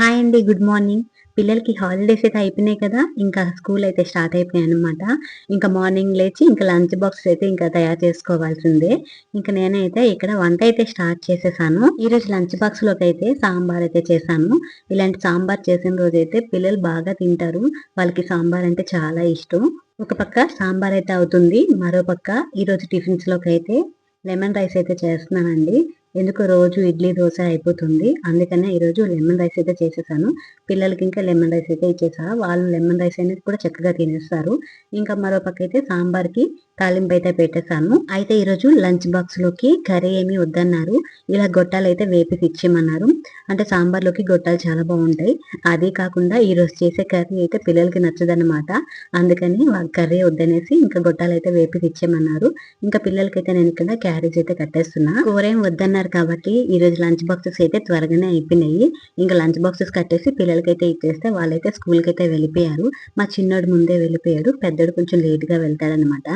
Hi అండి. Good morning. పిల్లలకి holidays అయితే అయిపోయినాయి కదా! ఇంకా స్కూల్ అయితే స్టార్ట్ అయిపోయాయన్నమాట. ఇంకా మార్నింగ్ లేచి ఇంకా లంచ్ బాక్స్ అయితే ఇంకా తయారు చేసుకోవాల్సిందే. ఇంక నేనైతే ఇక్కడ వంట అయితే స్టార్ట్ చేసేసాను. ఈరోజు లంచ్ బాక్స్‌లోకైతే సాంబార్ అయితే చేశాను. ఇలాంటి సాంబార్ చేసిన రోజైతే పిల్లలు బాగా తింటారు. వాళ్ళకి సాంబార్ అంటే చాలా ఇష్టం. ఒక పక్క సాంబార్ అయితే అవుతుంది. మరో పక్క ఈరోజు టిఫిన్స్‌లోకైతే లెమన్ రైస్ అయితే చేస్తున్నానండి. ఎందుకో రోజు ఇడ్లీ, దోస అయిపోతుంది. అందుకనే ఈరోజు లెమన్ రైస్ అయితే చేసేసాను. పిల్లలకి ఇంకా లెమన్ రైస్ అయితే ఇచ్చేసా. వాళ్ళు లెమన్ రైస్ అనేది కూడా చక్కగా తినేస్తారు. ఇంకా మరో పక్కైతే సాంబార్‌కి తాలింపు అయితే పెట్టేసాను. అయితే ఈరోజు లంచ్ బాక్స్‌లోకి కర్రీ ఏమి వద్దన్నారు. ఇలా గొట్టాలైతే వేపేసి ఇచ్చేయమన్నారు. అంటే సాంబార్‌లోకి గొట్టాలు చాలా బావుంటాయి. అదీ కాకుండా ఈరోజు చేసే కర్రీ అయితే పిల్లలకి నచ్చదనమాట. అందుకని కర్రీ వద్దనేసి ఇంకా గొట్టాలైతే వేపేసి ఇచ్చేయమన్నారు. ఇంకా పిల్లలకైతే నేను ఇక్కడ క్యారేజ్ అయితే కట్టేస్తున్నా. కూరేం వద్దన్నారు కాబట్టి ఈరోజు లంచ్ బాక్సెస్ అయితే త్వరగానే అయిపోయినాయి. ఇంకా లంచ్ బాక్సెస్ కట్టేసి పిల్లలకైతే ఇచ్చేస్తే వాళ్ళైతే స్కూల్‌కైతే వెళ్ళిపోయారు. మా చిన్నోడు ముందే వెళ్ళిపోయాడు. పెద్దోడు కొంచెం లేట్‌గా వెళ్తాడనమాట.